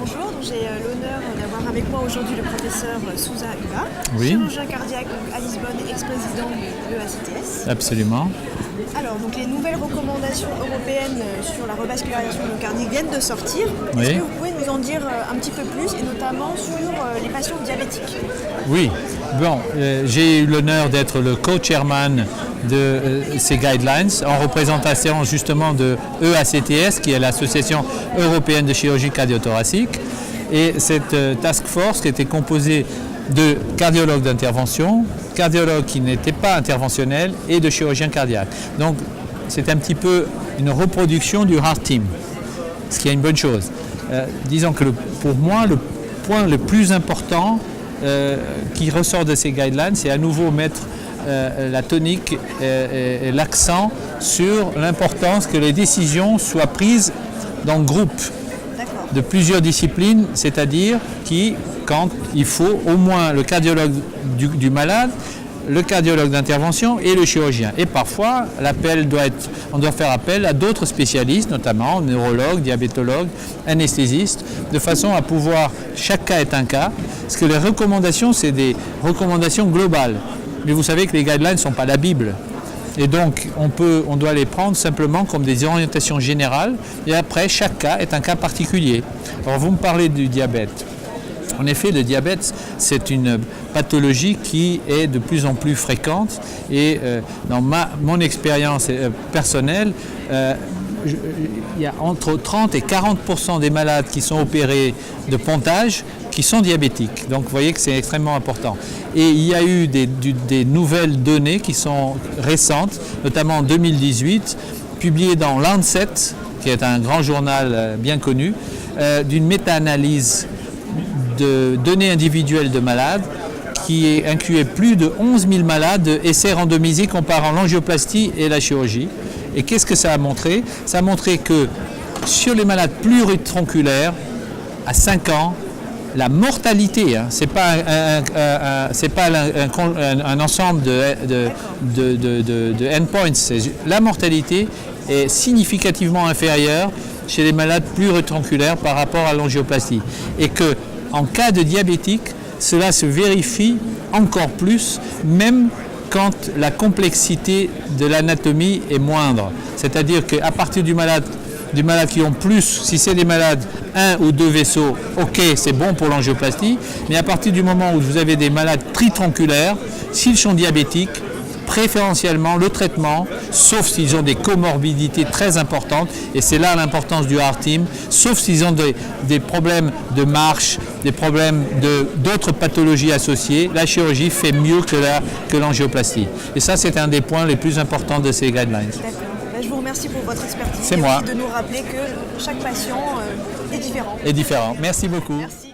bonjour, j'ai l'honneur d'avoir avec moi aujourd'hui le professeur Souza Uba, Oui. chirurgien cardiaque à Lisbonne, ex-président de l'EACTS. Absolument. Alors, donc les nouvelles recommandations européennes sur la revascularisation myocardique viennent de sortir. Oui. Est-ce que vous pouvez nous en dire un petit peu plus, et notamment sur les patients diabétiques? Oui. Bon, j'ai eu l'honneur d'être le co-chairman de ces guidelines en représentation justement de EACTS, qui est l'Association européenne de chirurgie cardiothoracique. Et cette task force qui était composée de cardiologues d'intervention, cardiologues qui n'étaient pas interventionnels et de chirurgiens cardiaques. Donc c'est un petit peu une reproduction du Heart Team, ce qui est une bonne chose. Disons que pour moi, le point le plus important qui ressort de ces guidelines, c'est à nouveau mettre la tonique et l'accent sur l'importance que les décisions soient prises dans le groupe de plusieurs disciplines, c'est-à-dire quand il faut au moins le cardiologue du malade, le cardiologue d'intervention et le chirurgien. Et parfois, on doit faire appel à d'autres spécialistes, notamment neurologues, diabétologues, anesthésistes, de façon à pouvoir, chaque cas est un cas, parce que les recommandations, c'est des recommandations globales. Mais vous savez que les guidelines ne sont pas la Bible. Et donc, on doit les prendre simplement comme des orientations générales, et après, chaque cas est un cas particulier. Alors, vous me parlez du diabète. En effet, le diabète, c'est une pathologie qui est de plus en plus fréquente et dans mon expérience personnelle, il y a entre 30 et 40% des malades qui sont opérés de pontage qui sont diabétiques. Donc vous voyez que c'est extrêmement important. Et il y a eu des nouvelles données qui sont récentes, notamment en 2018, publiées dans Lancet, qui est un grand journal bien connu, d'une méta-analyse de données individuelles de malades qui incluait plus de 11 000 malades d'essais randomisés comparant l'angioplastie et la chirurgie. Et qu'est-ce que ça a montré? Ça a montré que sur les malades pluritronculaires, à 5 ans, la mortalité, ce n'est pas un ensemble de endpoints, la mortalité est significativement inférieure chez les malades pluritronculaires par rapport à l'angioplastie. Et que en cas de diabétique, cela se vérifie encore plus, même quand la complexité de l'anatomie est moindre. C'est-à-dire qu'à partir du malade qui ont plus, si c'est des malades 1 ou 2 vaisseaux, ok, c'est bon pour l'angioplastie, mais à partir du moment où vous avez des malades tritronculaires, s'ils sont diabétiques, préférentiellement le traitement, sauf s'ils ont des comorbidités très importantes, et c'est là l'importance du Heart Team, sauf s'ils ont des problèmes de marche, des problèmes d'autres pathologies associées, la chirurgie fait mieux que l'angioplastie. Et ça, c'est un des points les plus importants de ces guidelines. D'accord. Je vous remercie pour votre expertise. C'est moi. Et de nous rappeler que chaque patient est différent. Est différent. Merci beaucoup. Merci.